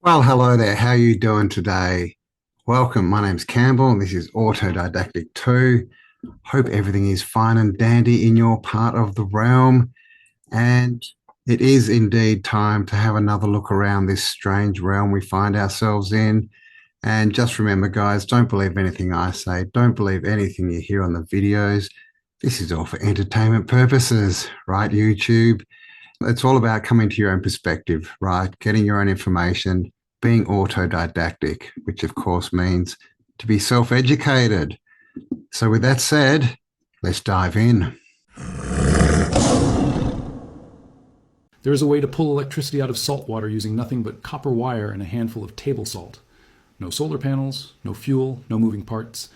Well, hello there. How are you doing today? Welcome. My name's Campbell, and this is Autodidactic 2. Hope everything is fine and dandy in your part of the realm. And it is indeed time to have another look around this strange realm we find ourselves in. And just remember, guys, don't believe anything I say. Don't believe anything you hear on the videos. This is all for entertainment purposes, right, YouTube? It's all about coming to your own perspective, right? Getting your own information, being autodidactic, which of course means to be self educated. So, with that said, let's dive in. There is a way to pull electricity out of salt water using nothing but copper wire and a handful of table salt. No solar panels, no fuel, no moving parts.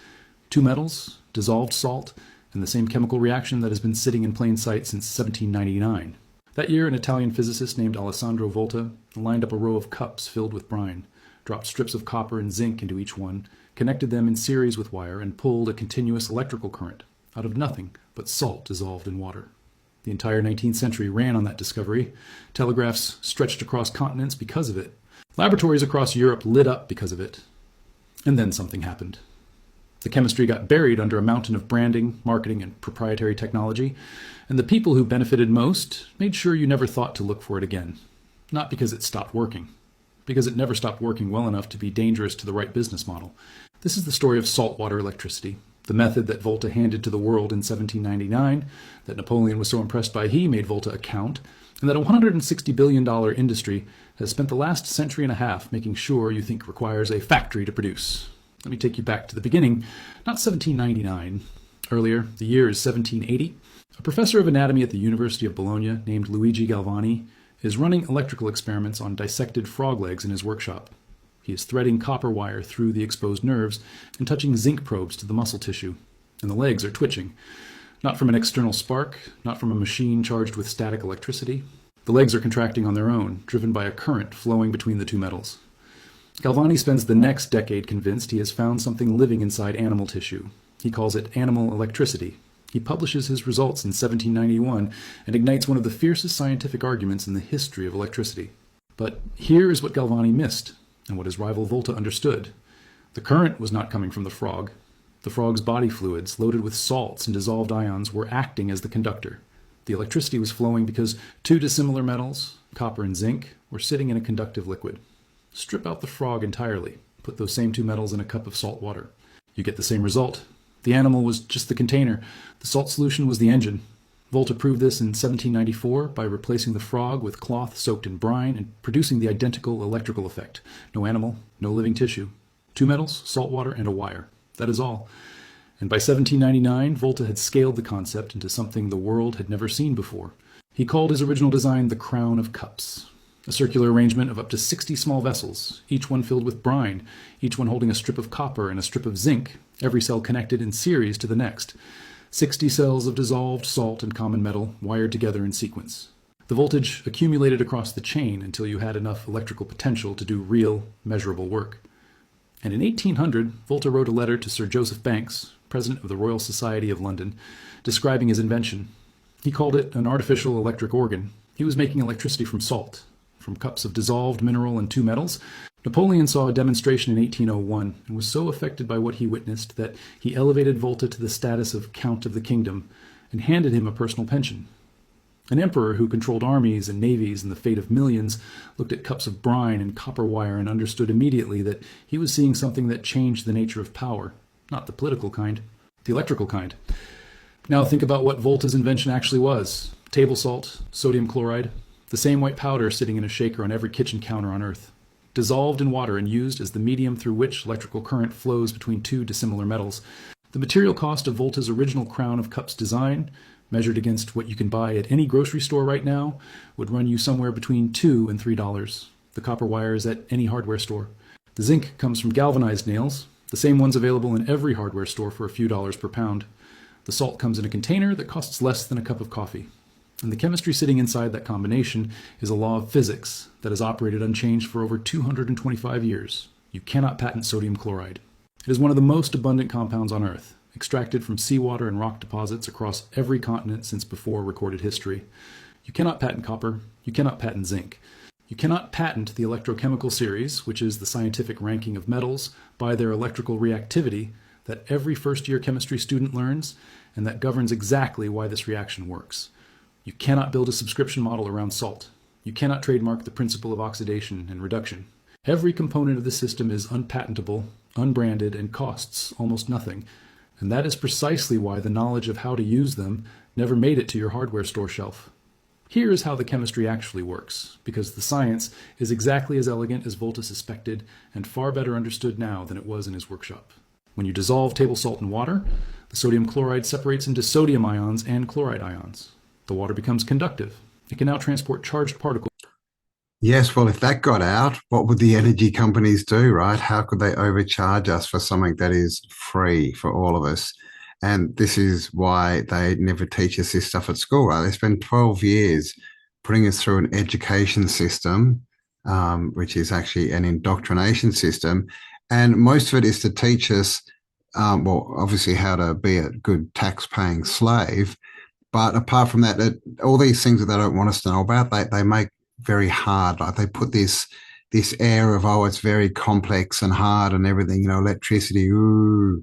Two metals, dissolved salt, and the same chemical reaction that has been sitting in plain sight since 1799. That year, an Italian physicist named Alessandro Volta lined up a row of cups filled with brine, dropped strips of copper and zinc into each one, connected them in series with wire, and pulled a continuous electrical current out of nothing but salt dissolved in water. The entire 19th century ran on that discovery. Telegraphs stretched across continents because of it. Laboratories across Europe lit up because of it. And then something happened. The chemistry got buried under a mountain of branding, marketing, and proprietary technology, and the people who benefited most made sure you never thought to look for it again. Not because it stopped working, because it never stopped working well enough to be dangerous to the right business model. This is the story of saltwater electricity, the method that Volta handed to the world in 1799, that Napoleon was so impressed by he made Volta a count, and that a $160 billion industry has spent the last century and a half making sure you think requires a factory to produce. Let me take you back to the beginning, not 1799. Earlier, the year is 1780. A professor of anatomy at the University of Bologna named Luigi Galvani is running electrical experiments on dissected frog legs in his workshop. He is threading copper wire through the exposed nerves and touching zinc probes to the muscle tissue, and the legs are twitching. Not from an external spark, not from a machine charged with static electricity. The legs are contracting on their own, driven by a current flowing between the two metals. Galvani spends the next decade convinced he has found something living inside animal tissue. He calls it animal electricity. He publishes his results in 1791 and ignites one of the fiercest scientific arguments in the history of electricity. But here is what Galvani missed, and what his rival Volta understood. The current was not coming from the frog. The frog's body fluids, loaded with salts and dissolved ions, were acting as the conductor. The electricity was flowing because two dissimilar metals, copper and zinc, were sitting in a conductive liquid. Strip out the frog entirely. Put those same two metals in a cup of salt water. You get the same result. The animal was just the container. The salt solution was the engine. Volta proved this in 1794 by replacing the frog with cloth soaked in brine and producing the identical electrical effect. No animal, no living tissue. Two metals, salt water, and a wire. That is all. And by 1799, Volta had scaled the concept into something the world had never seen before. He called his original design the Crown of Cups. A circular arrangement of up to 60 small vessels, each one filled with brine, each one holding a strip of copper and a strip of zinc, every cell connected in series to the next. 60 cells of dissolved salt and common metal wired together in sequence. The voltage accumulated across the chain until you had enough electrical potential to do real, measurable work. And in 1800, Volta wrote a letter to Sir Joseph Banks, president of the Royal Society of London, describing his invention. He called it an artificial electric organ. He was making electricity from salt, from cups of dissolved mineral and two metals. Napoleon saw a demonstration in 1801 and was so affected by what he witnessed that he elevated Volta to the status of Count of the Kingdom and handed him a personal pension. An emperor who controlled armies and navies and the fate of millions looked at cups of brine and copper wire and understood immediately that he was seeing something that changed the nature of power, not the political kind, the electrical kind. Now think about what Volta's invention actually was. Table salt, sodium chloride, the same white powder sitting in a shaker on every kitchen counter on Earth, dissolved in water and used as the medium through which electrical current flows between two dissimilar metals. The material cost of Volta's original Crown of Cups design, measured against what you can buy at any grocery store right now, would run you somewhere between $2 and $3. The copper wire is at any hardware store. The zinc comes from galvanized nails, the same ones available in every hardware store for a few dollars per pound. The salt comes in a container that costs less than a cup of coffee. And the chemistry sitting inside that combination is a law of physics that has operated unchanged for over 225 years. You cannot patent sodium chloride. It is one of the most abundant compounds on Earth, extracted from seawater and rock deposits across every continent since before recorded history. You cannot patent copper. You cannot patent zinc. You cannot patent the electrochemical series, which is the scientific ranking of metals by their electrical reactivity that every first-year chemistry student learns and that governs exactly why this reaction works. You cannot build a subscription model around salt. You cannot trademark the principle of oxidation and reduction. Every component of the system is unpatentable, unbranded, and costs almost nothing. And that is precisely why the knowledge of how to use them never made it to your hardware store shelf. Here is how the chemistry actually works, because the science is exactly as elegant as Volta suspected and far better understood now than it was in his workshop. When you dissolve table salt in water, the sodium chloride separates into sodium ions and chloride ions. The water becomes conductive. It can now transport charged particles. Yes, well, if that got out, what would the energy companies do, right? How could they overcharge us for something that is free for all of us? And this is why they never teach us this stuff at school, right? They spend 12 years putting us through an education system, which is actually an indoctrination system. And most of it is to teach us, well, obviously how to be a good tax-paying slave. But apart from that, all these things that they don't want us to know about, they make very hard. Like they put this air of, oh, it's very complex and hard and everything, electricity, ooh,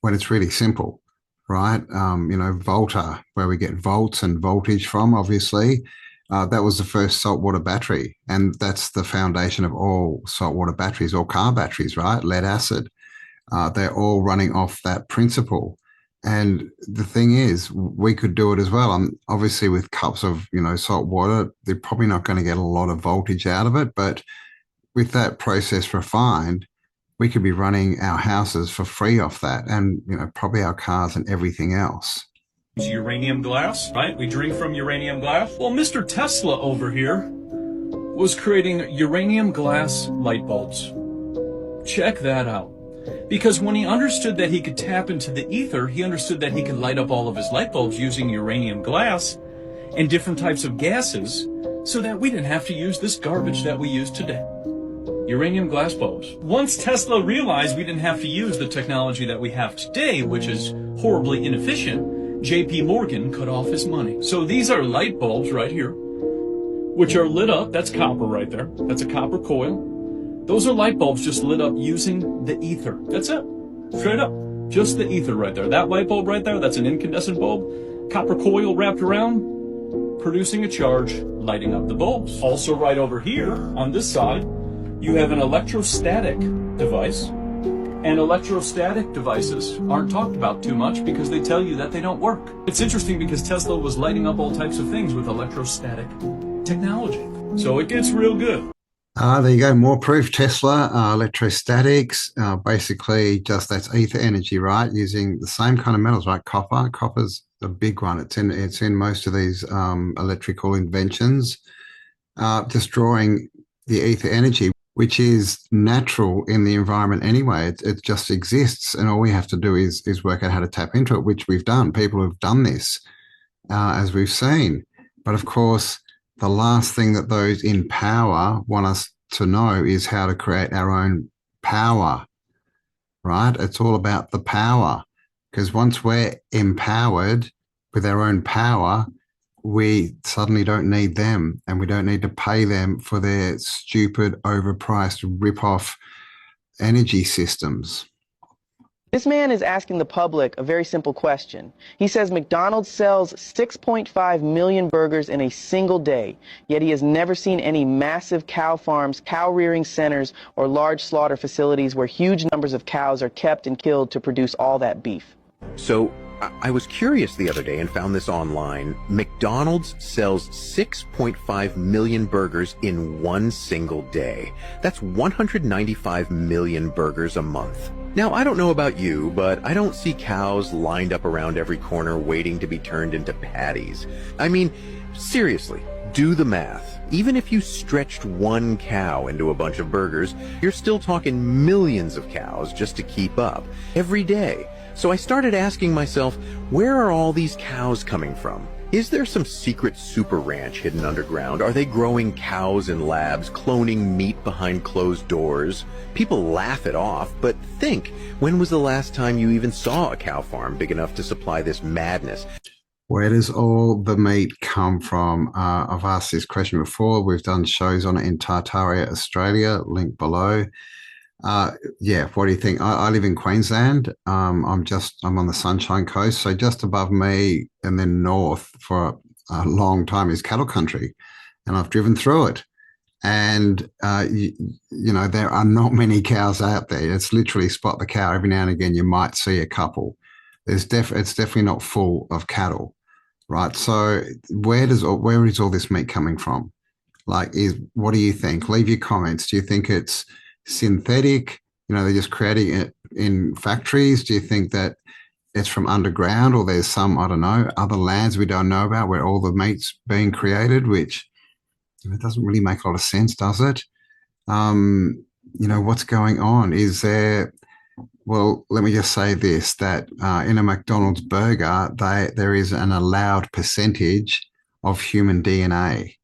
when it's really simple. Right? Volta, where we get volts and voltage from, obviously, that was the first saltwater battery. And that's the foundation of all saltwater batteries, all car batteries, right? Lead acid. They're all running off that principle. And the thing is, we could do it as well. Obviously, with cups of, salt water, they're probably not going to get a lot of voltage out of it. But with that process refined, we could be running our houses for free off that and, probably our cars and everything else. Uranium glass, right? We drink from uranium glass. Well, Mr. Tesla over here was creating uranium glass light bulbs. Check that out. Because when he understood that he could tap into the ether, he understood that he could light up all of his light bulbs using uranium glass and different types of gases so that we didn't have to use this garbage that we use today. Uranium glass bulbs. Once Tesla realized we didn't have to use the technology that we have today, which is horribly inefficient, J.P. Morgan cut off his money. So these are light bulbs right here, which are lit up. That's copper right there. That's a copper coil. Those are light bulbs just lit up using the ether. That's it. Straight up. Just the ether right there. That light bulb right there, that's an incandescent bulb. Copper coil wrapped around, producing a charge, lighting up the bulbs. Also right over here, on this side, you have an electrostatic device. And electrostatic devices aren't talked about too much because they tell you that they don't work. It's interesting because Tesla was lighting up all types of things with electrostatic technology. So it gets real good. There you go. More proof. Tesla, electrostatics, basically just that's ether energy, right? Using the same kind of metals, right? Copper. Copper's a big one. It's in most of these electrical inventions, destroying the ether energy, which is natural in the environment anyway. It just exists, and all we have to do is work out how to tap into it, which we've done. People have done this, as we've seen. But of course, the last thing that those in power want us to know is how to create our own power, right? It's all about the power, because once we're empowered with our own power, we suddenly don't need them, and we don't need to pay them for their stupid, overpriced, rip-off energy systems. This man is asking the public a very simple question. He says McDonald's sells 6.5 million burgers in a single day, yet he has never seen any massive cow farms, cow rearing centers, or large slaughter facilities where huge numbers of cows are kept and killed to produce all that beef. So I was curious the other day and found this online. McDonald's sells 6.5 million burgers in one single day. That's 195 million burgers a month. Now, I don't know about you, but I don't see cows lined up around every corner waiting to be turned into patties. I mean, seriously, do the math. Even if you stretched one cow into a bunch of burgers, you're still talking millions of cows just to keep up every day. So I started asking myself, where are all these cows coming from? Is there some secret super ranch hidden underground? Are they growing cows in labs, cloning meat behind closed doors? People laugh it off, but think, when was the last time you even saw a cow farm big enough to supply this madness? Where does all the meat come from? I've asked this question before. We've done shows on it in Tartaria, Australia, link below. Yeah, what do you think? I live in Queensland. I'm on the Sunshine Coast, so just above me and then north for a long time is cattle country, and I've driven through it. And there are not many cows out there. It's literally spot the cow. Every now and again, you might see a couple. It's definitely not full of cattle, right? So where is all this meat coming from? What do you think? Leave your comments. Do you think it's synthetic? They're just creating it in factories. Do you think that it's from underground, or there's some, I don't know, other lands we don't know about where all the meat's being created, which it doesn't really make a lot of sense, does it? What's going on? Well, let me just say this, that in a McDonald's burger, there is an allowed percentage of human DNA.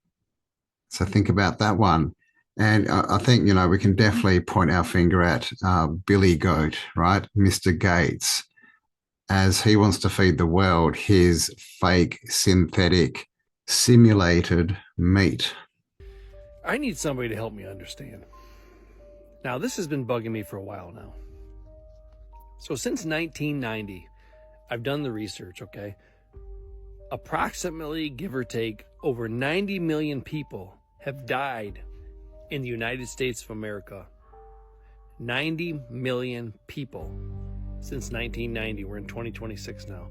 So think about that one. And I think, we can definitely point our finger at Billy Goat, right? Mr. Gates, as he wants to feed the world his fake, synthetic, simulated meat. I need somebody to help me understand. Now, this has been bugging me for a while now. So since 1990, I've done the research, okay? Approximately, give or take, over 90 million people have died in the United States of America. 90 million people since 1990. We're in 2026 now.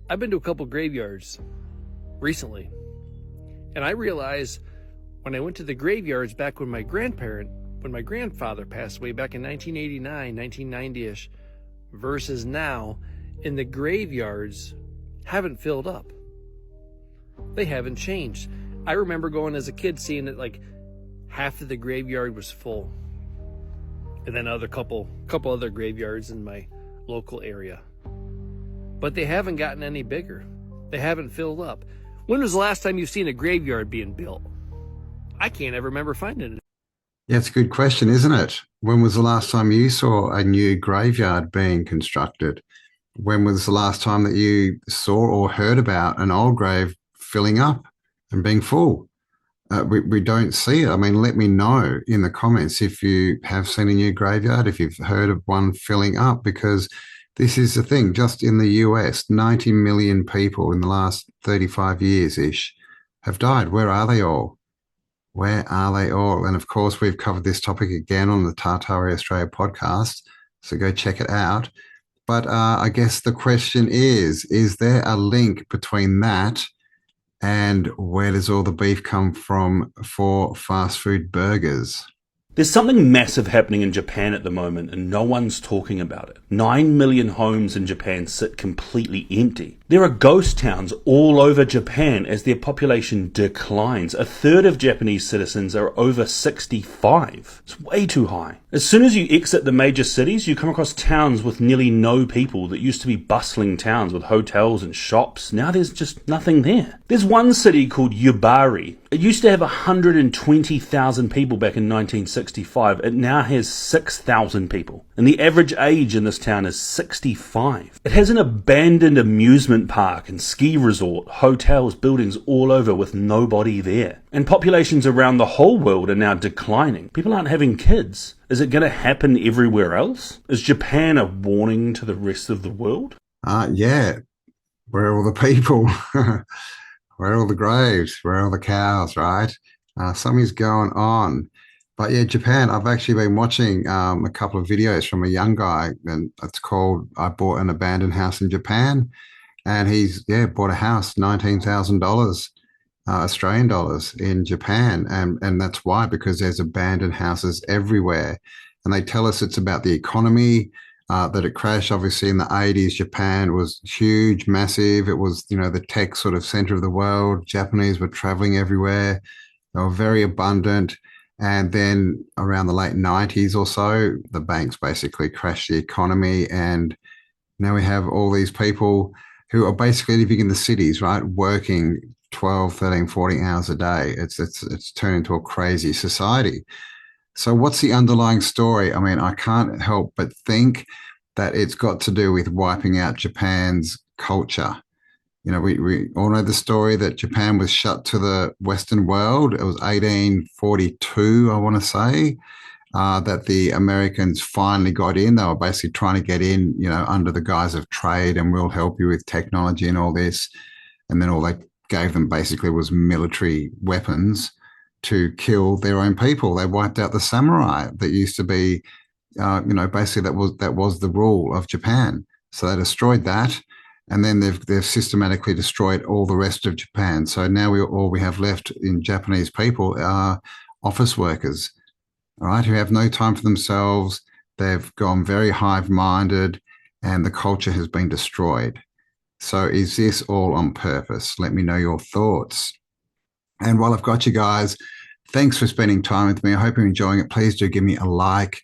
I've been to a couple graveyards recently, and I realized when I went to the graveyards back when my grandfather passed away back in 1989, 1990-ish, versus now, in the graveyards haven't filled up. They haven't changed. I remember going as a kid seeing that like half of the graveyard was full, and then a couple other graveyards in my local area. But they haven't gotten any bigger. They haven't filled up. When was the last time you've seen a graveyard being built? I can't ever remember finding it. Yeah, it's a good question, isn't it? When was the last time you saw a new graveyard being constructed? When was the last time that you saw or heard about an old grave filling up and being full? We don't see it. I mean, let me know in the comments if you have seen a new graveyard, if you've heard of one filling up, because this is the thing. Just in the US, 90 million people in the last 35 years-ish have died. Where are they all? Where are they all? And of course, we've covered this topic again on the Tartaria Australia podcast, so go check it out. But I guess the question is there a link between that and where does all the beef come from for fast food burgers? There's something massive happening in Japan at the moment and no one's talking about it. 9 million homes in Japan sit completely empty. There are ghost towns all over Japan as their population declines. A third of Japanese citizens are over 65. It's way too high. As soon as you exit the major cities, you come across towns with nearly no people that used to be bustling towns with hotels and shops. Now there's just nothing there. There's one city called Yubari. It used to have 120,000 people back in 1965. It now has 6,000 people. And the average age in this town is 65. It has an abandoned amusement park and ski resort, hotels, buildings all over with nobody there. And populations around the whole world are now declining. People aren't having kids. Is it going to happen everywhere else? Is Japan a warning to the rest of the world? Yeah. Where are all the people? Where are all the graves? Where are all the cows, right? Something's going on. But yeah, Japan, I've actually been watching a couple of videos from a young guy, and it's called I Bought an Abandoned House in Japan. And he's, bought a house, $19,000 Australian dollars in Japan. And that's why, because there's abandoned houses everywhere. And they tell us it's about the economy, that it crashed. Obviously, in the 80s, Japan was huge, massive. It was, the tech sort of center of the world. Japanese were traveling everywhere. They were very abundant. And then around the late 90s or so, the banks basically crashed the economy. And now we have all these people who are basically living in the cities, right? Working 12, 13, 14 hours a day. It's turned into a crazy society. So what's the underlying story? I mean, I can't help but think that it's got to do with wiping out Japan's culture. we all know the story that Japan was shut to the Western world. It was 1842, I want to say, that the Americans finally got in. They were basically trying to get in, under the guise of trade, and we'll help you with technology and all this. And then all they gave them basically was military weapons to kill their own people. They wiped out the samurai that used to be, basically that was the rule of Japan. So they destroyed that, and then they've systematically destroyed all the rest of Japan. So now all we have left in Japanese people are office workers, all right, who have no time for themselves. They've gone very hive-minded, and the culture has been destroyed. So is this all on purpose? Let me know your thoughts. And while I've got you guys, thanks for spending time with me. I hope you're enjoying it. Please do give me a like,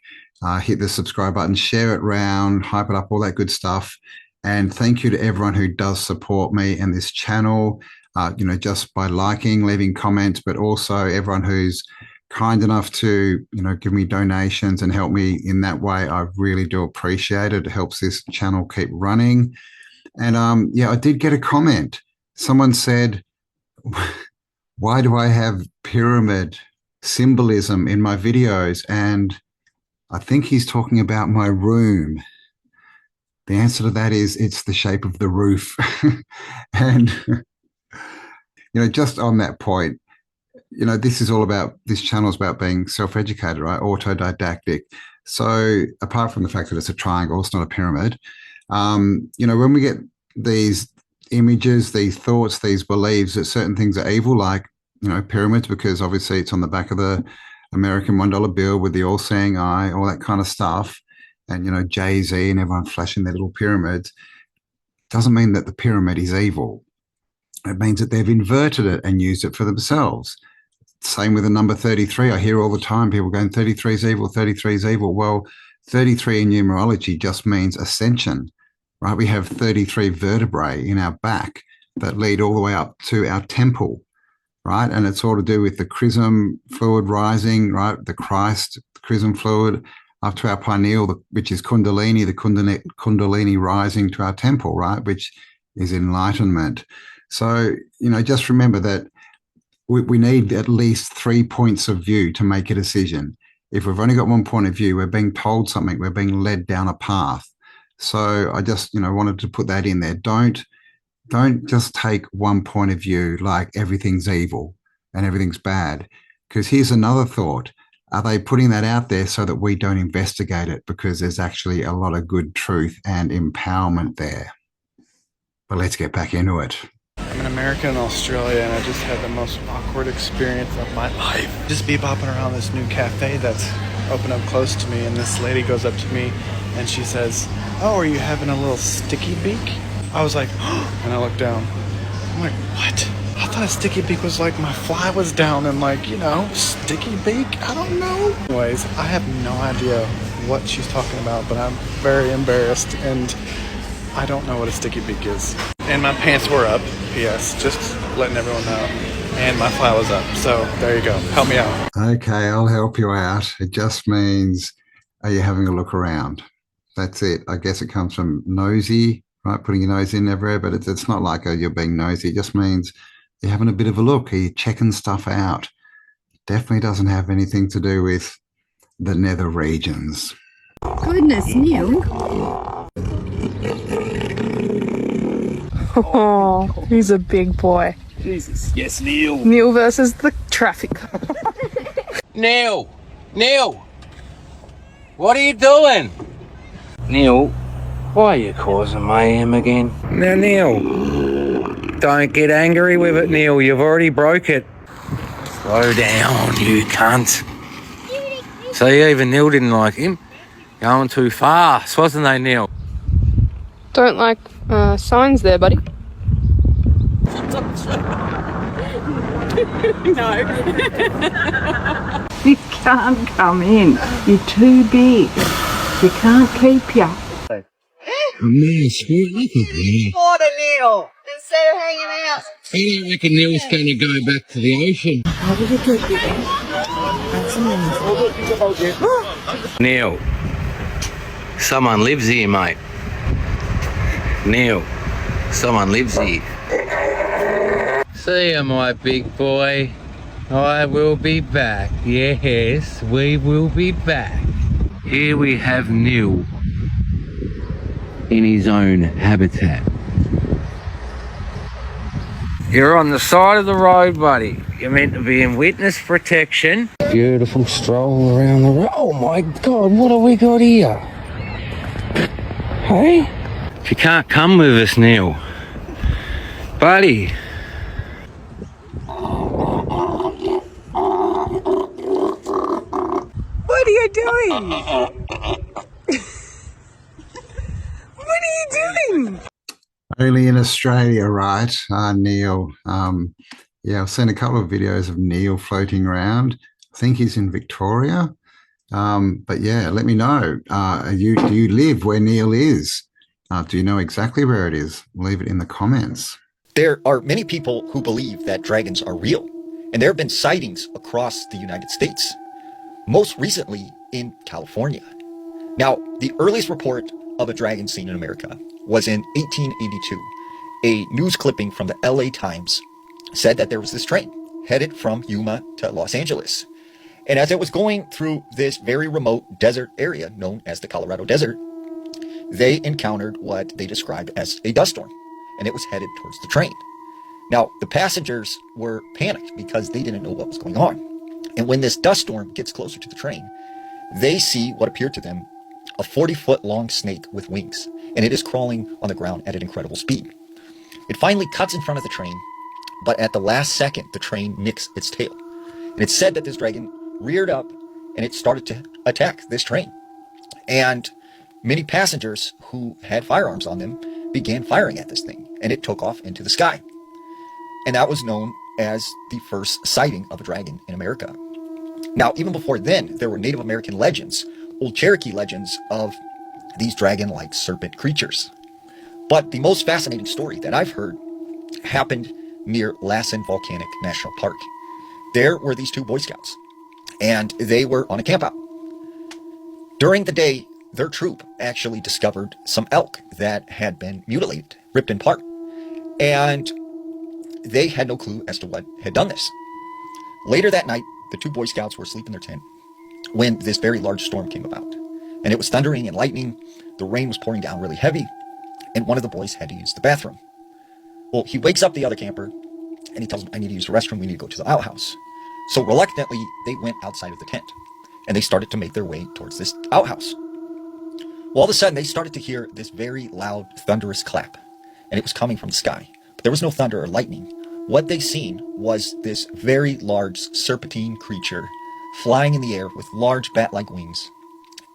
hit the subscribe button, share it around, hype it up, all that good stuff. And thank you to everyone who does support me and this channel, just by liking, leaving comments, but also everyone who's kind enough to, give me donations and help me in that way. I really do appreciate it. It helps this channel keep running. And I did get a comment. Someone said, why do I have pyramid symbolism in my videos? And I think he's talking about my room. The answer to that is it's the shape of the roof. And, just on that point, this channel is about being self-educated, right? Autodidactic. So apart from the fact that it's a triangle, it's not a pyramid. When we get these images, these thoughts, these beliefs that certain things are evil, like, pyramids, because obviously it's on the back of the American $1 bill with the all-seeing eye, all that kind of stuff. And, Jay-Z and everyone flashing their little pyramids, doesn't mean that the pyramid is evil. It means that they've inverted it and used it for themselves. Same with the number 33. I hear all the time people going, 33 is evil, 33 is evil. Well, 33 in numerology just means ascension, right? We have 33 vertebrae in our back that lead all the way up to our temple, right? And it's all to do with the chrism fluid rising, right? The Christ chrism fluid up to our pineal, which is Kundalini, the Kundalini rising to our temple, right? Which is enlightenment. So, just remember that we need at least 3 points of view to make a decision. If we've only got one point of view, we're being told something, we're being led down a path. So I just, wanted to put that in there. Don't just take one point of view like everything's evil and everything's bad. Because here's another thought. Are they putting that out there so that we don't investigate it? Because there's actually a lot of good truth and empowerment there. But let's get back into it. I'm an American in Australia, and I just had the most awkward experience of my life. Just bebopping around this new cafe that's opened up close to me, and this lady goes up to me and she says, "Oh, are you having a little sticky beak?" I was like, oh, and I looked down. I'm like, what? I thought a sticky beak was like my fly was down and like, sticky beak? I don't know. Anyways, I have no idea what she's talking about, but I'm very embarrassed, and I don't know what a sticky beak is. And my pants were up, P.S., just letting everyone know. And my fly was up, so there you go. Help me out. Okay, I'll help you out. It just means, are you having a look around? That's it. I guess it comes from nosy, right? Putting your nose in everywhere, but it's not like you're being nosy. It just means you're having a bit of a look. Are you checking stuff out? Definitely doesn't have anything to do with the nether regions. Goodness, Neil. Oh, he's a big boy. Jesus. Yes, Neil. Neil versus the traffic. Neil! Neil! What are you doing? Neil, why are you causing mayhem again? Now, Neil, don't get angry with it, Neil. You've already broke it. Slow down, you cunt. See, even Neil didn't like him. Going too fast, wasn't they, Neil? Don't like signs there, buddy. No. You can't come in. You're too big. We can't keep you. Water, Neil! Instead of hanging out. I don't reckon Neil's going to go back to the ocean. Neil, someone lives here, mate. Neil, someone lives here. See you, my big boy. I will be back. Yes, we will be back. Here we have Neil in his own habitat. You're on the side of the road, buddy. You're meant to be in witness protection. Beautiful stroll around the road. Oh my God, what have we got here? Hey? If you can't come with us, Neil, buddy. What are you doing? What are you doing? Only in Australia, right, Neil? Yeah, I've seen a couple of videos of Neil floating around. I think he's in Victoria. But yeah, let me know. Do you live where Neil is? Do you know exactly where it is? Leave it in the comments. There are many people who believe that dragons are real, and there have been sightings across the United States, most recently in California. Now, the earliest report of a dragon seen in America was in 1882. A news clipping from the LA Times said that there was this train headed from Yuma to Los Angeles. And as it was going through this very remote desert area known as the Colorado Desert, they encountered what they described as a dust storm, and it was headed towards the train. Now, the passengers were panicked because they didn't know what was going on. And when this dust storm gets closer to the train, they see what appeared to them a 40-foot long snake with wings, and it is crawling on the ground at an incredible speed. It finally cuts in front of the train, but at the last second, the train nicks its tail. And it's said that this dragon reared up and it started to attack this train. And many passengers who had firearms on them began firing at this thing, and it took off into the sky. And that was known as the first sighting of a dragon in America. Now, even before then, there were Native American legends, old Cherokee legends of these dragon-like serpent creatures. But the most fascinating story that I've heard happened near Lassen Volcanic National Park. There were these two Boy Scouts, and they were on a campout. During the day, their troop actually discovered some elk that had been mutilated, ripped apart, and they had no clue as to what had done this. Later that night, the two Boy Scouts were asleep in their tent when this very large storm came about. And it was thundering and lightning, the rain was pouring down really heavy, and one of the boys had to use the bathroom. Well, he wakes up the other camper, and he tells him, I need to use the restroom, we need to go to the outhouse. So reluctantly, they went outside of the tent, and they started to make their way towards this outhouse. Well, all of a sudden, they started to hear this very loud, thunderous clap, and it was coming from the sky. But there was no thunder or lightning. What they seen was this very large serpentine creature flying in the air with large bat-like wings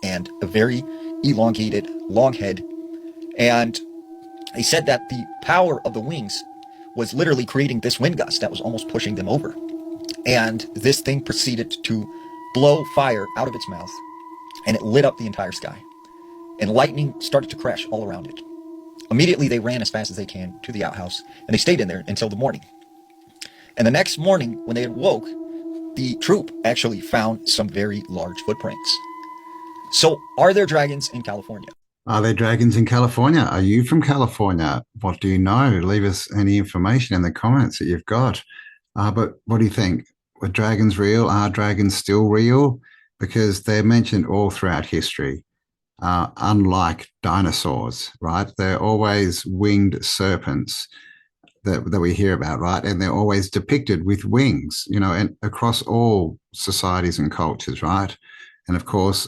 and a very elongated, long head. And they said that the power of the wings was literally creating this wind gust that was almost pushing them over. And this thing proceeded to blow fire out of its mouth, and it lit up the entire sky. And lightning started to crash all around it. Immediately, they ran as fast as they can to the outhouse, and they stayed in there until the morning. And the next morning, when they awoke, the troop actually found some very large footprints. So, are there dragons in California? Are there dragons in California? Are you from California? What do you know? Leave us any information in the comments that you've got. But what do you think? Were dragons real? Are dragons still real? Because they're mentioned all throughout history. Unlike dinosaurs, right? They're always winged serpents that we hear about, right? And they're always depicted with wings, you know, and across all societies and cultures, right? And of course,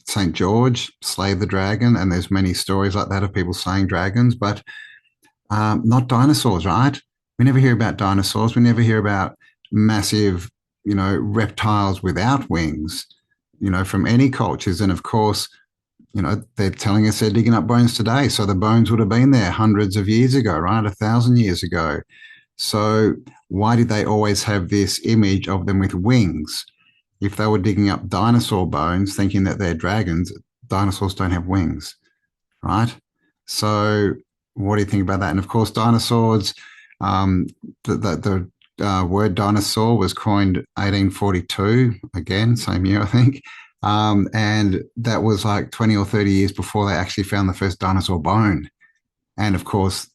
St. George slayed the dragon, and there's many stories like that of people slaying dragons, but not dinosaurs, right? We never hear about dinosaurs. We never hear about massive, you know, reptiles without wings, you know, from any cultures. And of course, you know, they're telling us they're digging up bones today. So the bones would have been there hundreds of years ago, right? 1,000 years ago. So why did they always have this image of them with wings? If they were digging up dinosaur bones, thinking that they're dragons, dinosaurs don't have wings, right? So what do you think about that? And of course, dinosaurs, the word dinosaur was coined 1842, again, same year, I think. And that was like 20 or 30 years before they actually found the first dinosaur bone. And of course,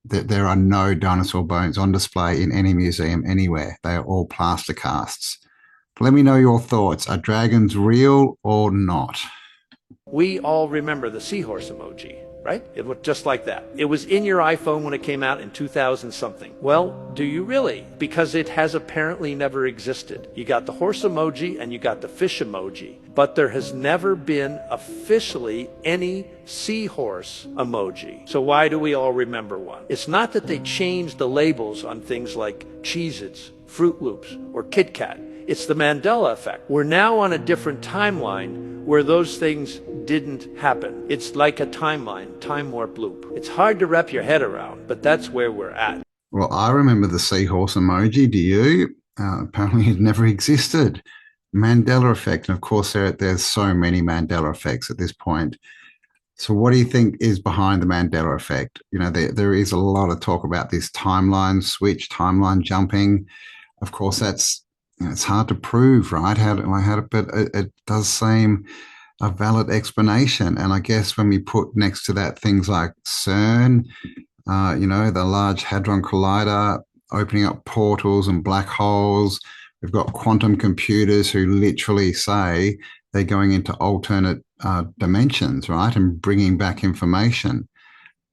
that there are no dinosaur bones on display in any museum anywhere. They are all plaster casts. Let me know your thoughts. Are dragons real or not? We all remember the seahorse emoji, right? It looked just like that. It was in your iPhone when it came out in 2000 something. Well, do you really? Because it has apparently never existed. You got the horse emoji and you got the fish emoji, but there has never been officially any seahorse emoji. So why do we all remember one? It's not that they changed the labels on things like Cheez-Its, Fruit Loops, or Kit Kat. It's the Mandela effect. We're now on a different timeline where those things didn't happen. It's like a timeline, time warp loop. It's hard to wrap your head around, but that's where we're at. Well, I remember the seahorse emoji. Do you? Apparently it never existed. Mandela effect. And of course, there's so many Mandela effects at this point. So what do you think is behind the Mandela effect? You know, there is a lot of talk about this timeline switch, timeline jumping. Of course, it's hard to prove, right? But it does seem a valid explanation. And I guess when we put next to that things like CERN, the Large Hadron Collider, opening up portals and black holes, we've got quantum computers who literally say they're going into alternate dimensions, right? And bringing back information.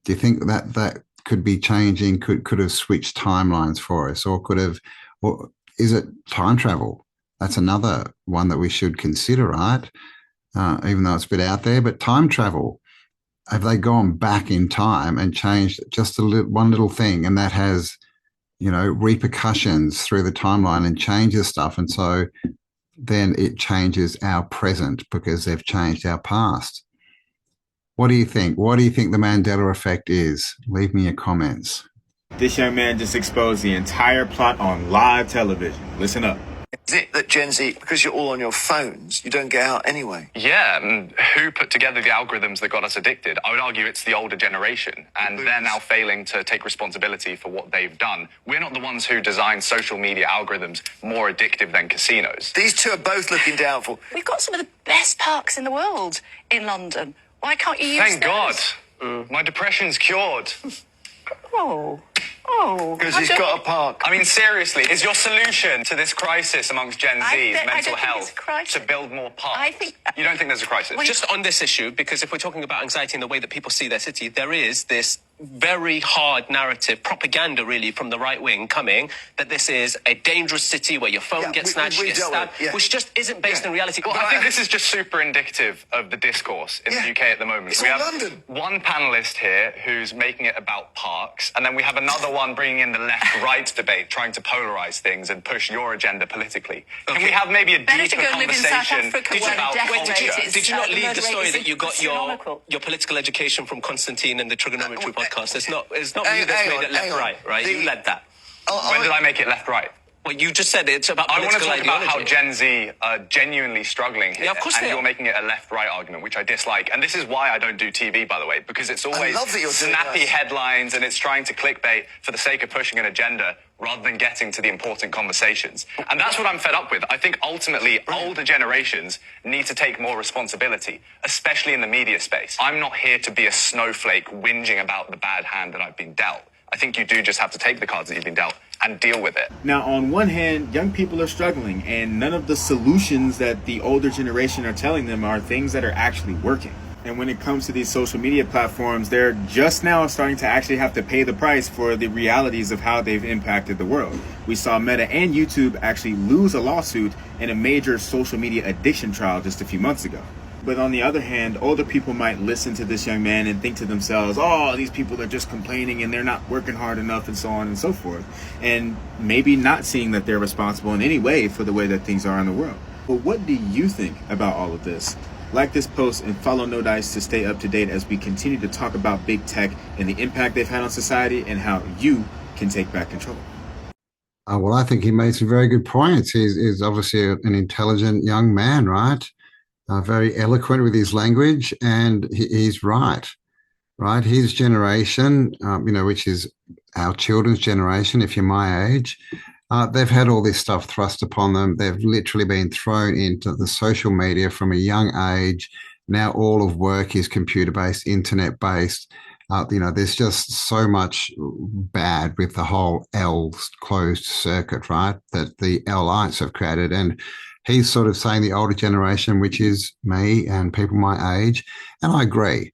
Do you think that could be changing, could have switched timelines for us, or is it time travel? That's another one that we should consider, right? Even though it's a bit out there, but time travel, have they gone back in time and changed just one little thing, and that has, repercussions through the timeline and changes stuff, and so then it changes our present because they've changed our past. What do you think? What do you think the Mandela effect is? Leave me your comments. This young man just exposed the entire plot on live television. Listen up. Is it that Gen Z, because you're all on your phones, you don't get out anyway? Yeah, and who put together the algorithms that got us addicted? I would argue it's the older generation, and they're now failing to take responsibility for what they've done. We're not the ones who designed social media algorithms more addictive than casinos. These two are both looking doubtful. We've got some of the best parks in the world in London. Why can't you use those? Thank God. My depression's cured. Because he's got a park. I mean, seriously, is your solution to this crisis amongst Gen Z's mental health to build more parks? You don't think there's a crisis? Just on this issue, because if we're talking about anxiety and the way that people see their city, there is this very hard narrative, propaganda really, from the right wing coming, that this is a dangerous city where your phone gets snatched, you get stabbed, which just isn't based in reality. Well, I think this is just super indicative of the discourse in the UK at the moment. We have one panellist here who's making it about parks, and then we have another one bringing in the left-right debate, trying to polarize things and push your agenda politically. Can we have maybe a deeper conversation about culture? Did you not leave the story that you got your political education from Constantine and the trigonometry podcast? It's not you that's made it left-right, right? You led that. When did I make it left-right? Well, you just said it's about political I want to talk ideology. about how Gen Z are genuinely struggling here, Yeah, of course and they you're are. making it a left-right argument, which I dislike. And this is why I don't do TV, by the way, because it's always love that you're doing snappy this. headlines, and it's trying to clickbait for the sake of pushing an agenda rather than getting to the important conversations. And that's what I'm fed up with. I think ultimately older generations need to take more responsibility, especially in the media space. I'm not here to be a snowflake whinging about the bad hand that I've been dealt. I think you do just have to take the cards that you've been dealt and deal with it. Now, on one hand, young people are struggling, and none of the solutions that the older generation are telling them are things that are actually working. And when it comes to these social media platforms, they're just now starting to actually have to pay the price for the realities of how they've impacted the world. We saw Meta and YouTube actually lose a lawsuit in a major social media addiction trial just a few months ago. But on the other hand, older people might listen to this young man and think to themselves, oh, these people are just complaining and they're not working hard enough and so on and so forth. And maybe not seeing that they're responsible in any way for the way that things are in the world. But what do you think about all of this? Like this post and follow No Dice to stay up to date as we continue to talk about big tech and the impact they've had on society and how you can take back control. Well, I think he made some very good points. He's obviously an intelligent young man, right? Very eloquent with his language, and he's right. His generation, which is our children's generation, if you're my age, they've had all this stuff thrust upon them. They've literally been thrown into the social media from a young age. Now all of work is computer-based, internet-based, There's just so much bad with the whole L closed circuit, right? That the Lights have created. And he's sort of saying the older generation, which is me and people my age. And I agree.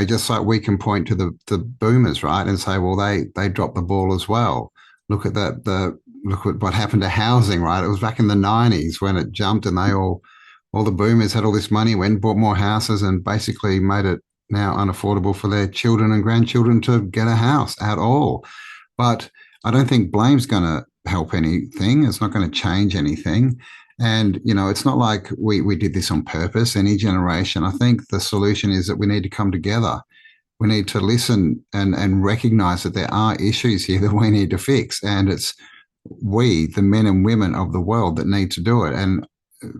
Just like we can point to the boomers, right? And say, well, they dropped the ball as well. Look at look at what happened to housing, right? It was back in the 90s when it jumped and all the boomers had all this money, went and bought more houses and basically made it now unaffordable for their children and grandchildren to get a house at all. But I don't think blame's going to help anything. It's not going to change anything. And, it's not like we did this on purpose, any generation. I think the solution is that we need to come together. We need to listen and recognize that there are issues here that we need to fix. And it's we, the men and women of the world, that need to do it. And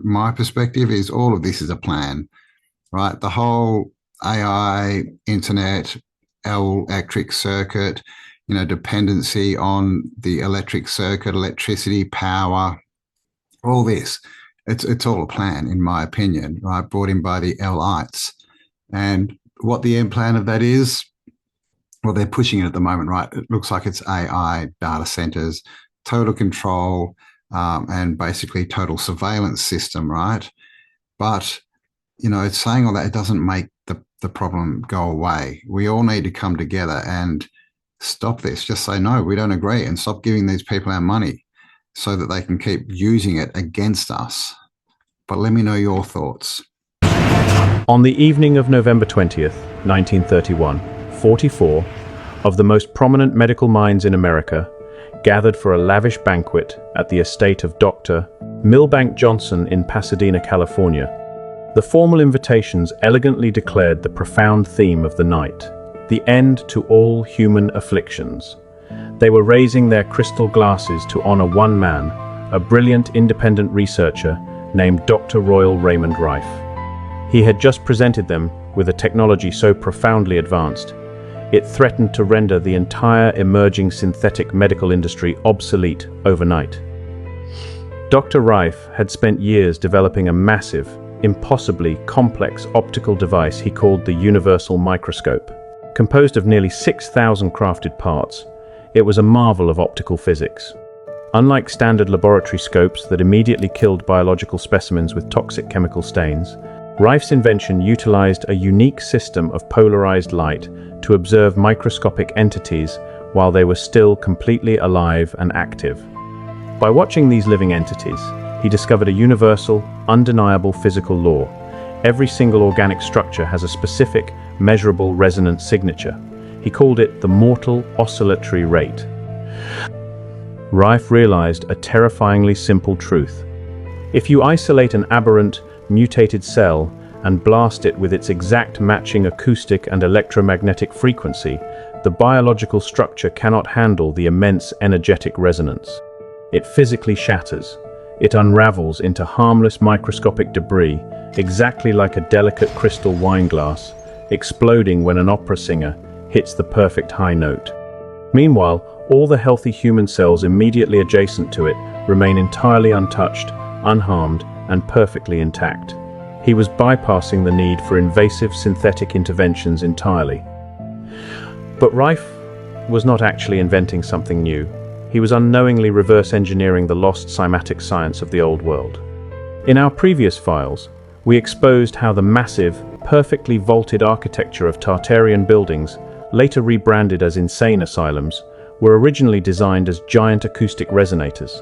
my perspective is all of this is a plan, right? The whole AI, internet, electric circuit, dependency on the electric circuit, electricity, power, all this, it's all a plan, in my opinion, right? Brought in by the Lights. And what the end plan of that is, well, they're pushing it at the moment, right? It looks like it's AI, data centers, total control, and basically total surveillance system, right? But, it's saying all that, it doesn't make the problem go away. We all need to come together and stop this. Just say, no, we don't agree, and stop giving these people our money so that they can keep using it against us. But let me know your thoughts. On the evening of November 20th, 1931, 44 of the most prominent medical minds in America gathered for a lavish banquet at the estate of Dr. Milbank Johnson in Pasadena, California. The formal invitations elegantly declared the profound theme of the night, the end to all human afflictions. They were raising their crystal glasses to honor one man, a brilliant independent researcher named Dr. Royal Raymond Rife. He had just presented them with a technology so profoundly advanced, it threatened to render the entire emerging synthetic medical industry obsolete overnight. Dr. Rife had spent years developing a massive, impossibly complex optical device he called the Universal Microscope. Composed of nearly 6,000 crafted parts, it was a marvel of optical physics. Unlike standard laboratory scopes that immediately killed biological specimens with toxic chemical stains, Rife's invention utilized a unique system of polarized light to observe microscopic entities while they were still completely alive and active. By watching these living entities, he discovered a universal, undeniable physical law. Every single organic structure has a specific, measurable resonance signature. He called it the mortal oscillatory rate. Rife realized a terrifyingly simple truth. If you isolate an aberrant, mutated cell and blast it with its exact matching acoustic and electromagnetic frequency, the biological structure cannot handle the immense energetic resonance. It physically shatters. It unravels into harmless microscopic debris, exactly like a delicate crystal wine glass, exploding when an opera singer hits the perfect high note. Meanwhile, all the healthy human cells immediately adjacent to it remain entirely untouched, unharmed, and perfectly intact. He was bypassing the need for invasive synthetic interventions entirely. But Rife was not actually inventing something new. He was unknowingly reverse engineering the lost cymatic science of the old world. In our previous files, we exposed how the massive, perfectly vaulted architecture of Tartarian buildings, later rebranded as insane asylums, were originally designed as giant acoustic resonators.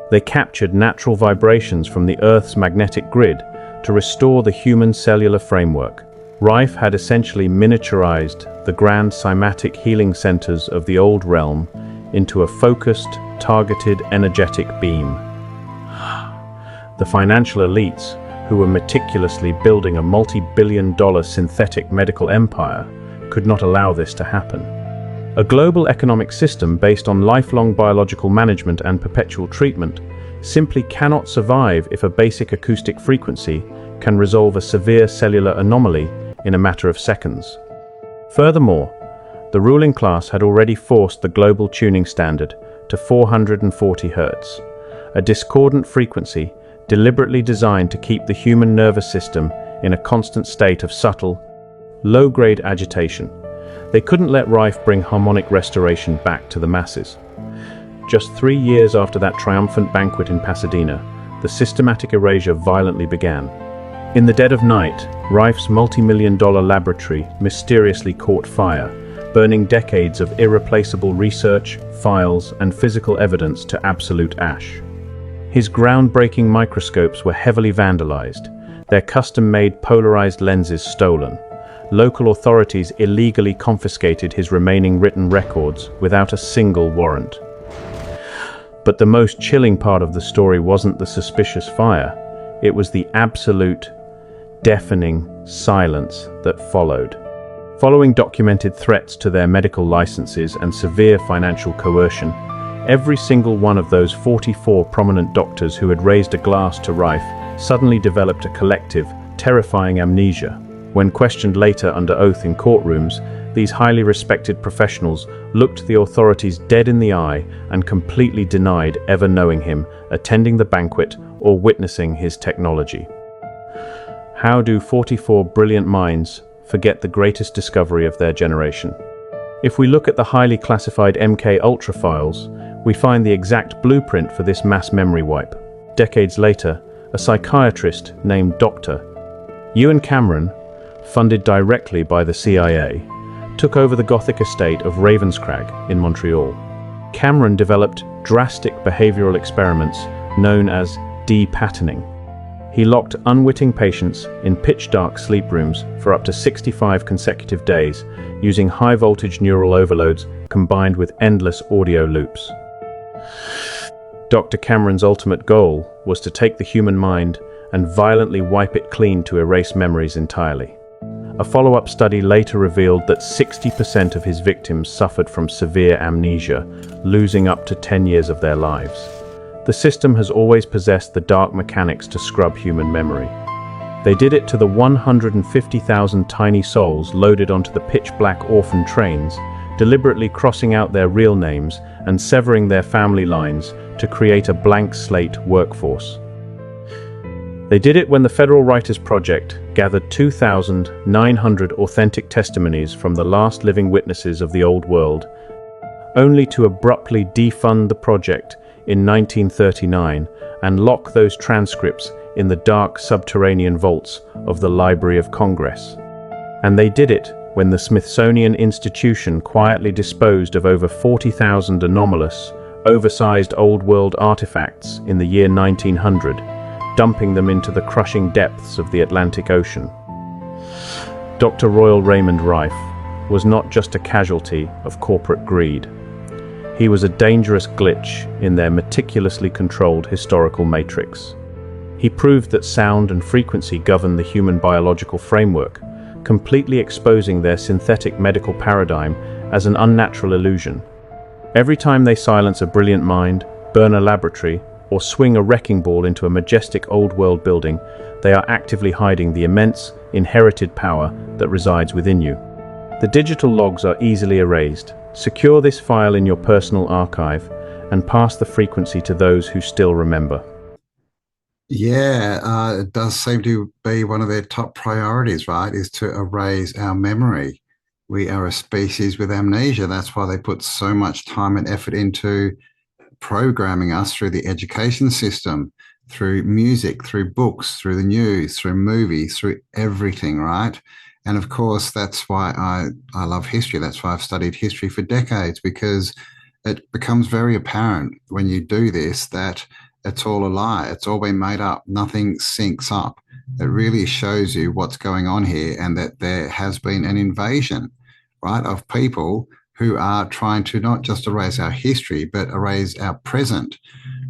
They captured natural vibrations from the Earth's magnetic grid to restore the human cellular framework. Rife had essentially miniaturized the grand cymatic healing centers of the old realm into a focused, targeted, energetic beam. The financial elites, who were meticulously building a multi-billion-dollar synthetic medical empire, could not allow this to happen. A global economic system based on lifelong biological management and perpetual treatment simply cannot survive if a basic acoustic frequency can resolve a severe cellular anomaly in a matter of seconds. Furthermore, the ruling class had already forced the global tuning standard to 440 Hz, a discordant frequency deliberately designed to keep the human nervous system in a constant state of subtle, low-grade agitation, They couldn't let Rife bring harmonic restoration back to the masses. Just 3 years after that triumphant banquet in Pasadena, the systematic erasure violently began. In the dead of night, Rife's multi-million-dollar laboratory mysteriously caught fire, burning decades of irreplaceable research, files, and physical evidence to absolute ash. His groundbreaking microscopes were heavily vandalized, their custom-made polarized lenses stolen. Local authorities illegally confiscated his remaining written records without a single warrant. But the most chilling part of the story wasn't the suspicious fire. It was the absolute, deafening silence that followed. Following documented threats to their medical licenses and severe financial coercion, every single one of those 44 prominent doctors who had raised a glass to Rife suddenly developed a collective, terrifying amnesia. When questioned later under oath in courtrooms, these highly respected professionals looked the authorities dead in the eye and completely denied ever knowing him, attending the banquet, or witnessing his technology. How do 44 brilliant minds forget the greatest discovery of their generation? If we look at the highly classified MK-Ultra files, we find the exact blueprint for this mass memory wipe. Decades later, a psychiatrist named Dr. Ewan Cameron, funded directly by the CIA, took over the Gothic estate of Ravenscrag in Montreal. Cameron developed drastic behavioral experiments known as de-patterning. He locked unwitting patients in pitch-dark sleep rooms for up to 65 consecutive days, using high-voltage neural overloads combined with endless audio loops. Dr. Cameron's ultimate goal was to take the human mind and violently wipe it clean to erase memories entirely. A follow-up study later revealed that 60% of his victims suffered from severe amnesia, losing up to 10 years of their lives. The system has always possessed the dark mechanics to scrub human memory. They did it to the 150,000 tiny souls loaded onto the pitch-black orphan trains, deliberately crossing out their real names and severing their family lines to create a blank slate workforce. They did it when the Federal Writers Project gathered 2,900 authentic testimonies from the last living witnesses of the old world, only to abruptly defund the project in 1939 and lock those transcripts in the dark subterranean vaults of the Library of Congress. And they did it when the Smithsonian Institution quietly disposed of over 40,000 anomalous, oversized old world artifacts in the year 1900, dumping them into the crushing depths of the Atlantic Ocean. Dr. Royal Raymond Rife was not just a casualty of corporate greed. He was a dangerous glitch in their meticulously controlled historical matrix. He proved that sound and frequency govern the human biological framework, completely exposing their synthetic medical paradigm as an unnatural illusion. Every time they silence a brilliant mind, burn a laboratory, or swing a wrecking ball into a majestic old-world building, they are actively hiding the immense, inherited power that resides within you. The digital logs are easily erased. Secure this file in your personal archive and pass the frequency to those who still remember. Yeah, it does seem to be one of their top priorities, right, is to erase our memory. We are a species with amnesia. That's why they put so much time and effort into programming us through the education system, through music, through books, through the news, through movies, through everything, right? And of course, that's why I love history. That's why I've studied history for decades, because it becomes very apparent when you do this that it's all a lie. It's all been made up. Nothing syncs up. It really shows you what's going on here and that there has been an invasion, right, of people who are trying to not just erase our history, but erase our present,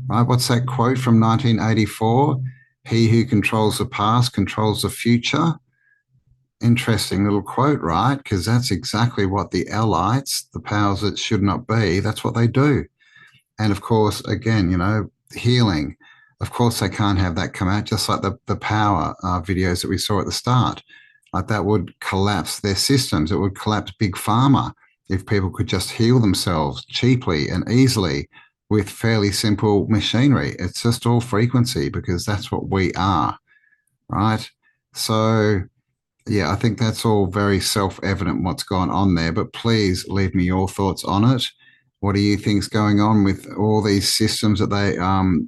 right? What's that quote from 1984? He who controls the past controls the future. Interesting little quote, right? Because that's exactly what the Allies, the powers that should not be, that's what they do. And of course, again, you know, healing, of course they can't have that come out, just like the power videos that we saw at the start. Like that would collapse their systems. It would collapse Big Pharma if people could just heal themselves cheaply and easily with fairly simple machinery. It's just all frequency, because that's what we are, right? So Yeah, I think that's all very self-evident what's gone on there, but please leave me your thoughts on it. What do you think's going on with all these systems that they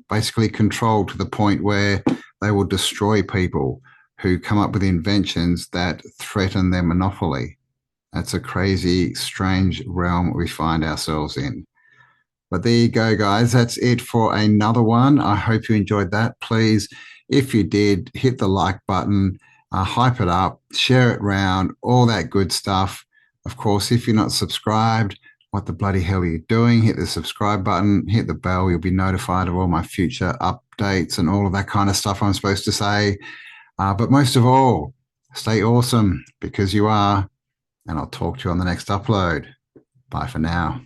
basically control to the point where they will destroy people who come up with inventions that threaten their monopoly? That's a crazy, strange realm we find ourselves in. But there you go, guys. That's it for another one. I hope you enjoyed that. Please, if you did, hit the like button, hype it up, share it around, all that good stuff. Of course, if you're not subscribed, what the bloody hell are you doing? Hit the subscribe button, hit the bell. You'll be notified of all my future updates and all of that kind of stuff I'm supposed to say. But most of all, stay awesome because you are. And I'll talk to you on the next upload. Bye for now.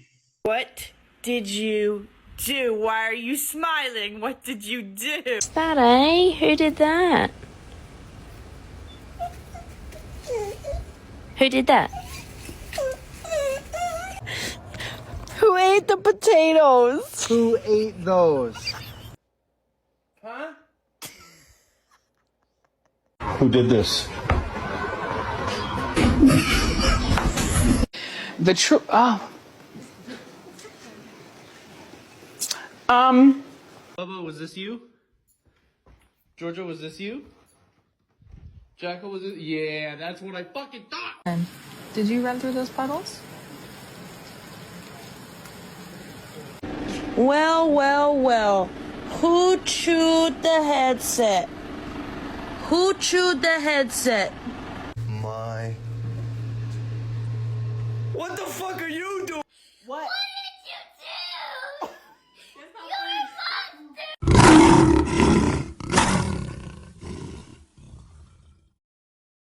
What did you do? Why are you smiling? What did you do? What's that, eh? Who did that? Who did that? Who ate the potatoes? Who ate those? Huh? Who did this? The truth. Oh. Bubba, was this you? Georgia, was this you? Jackal, was it? Yeah, that's what I fucking thought. Did you run through those puddles? Well, well, well. Who chewed the headset? Who chewed the headset? My. What the fuck are you doing? What?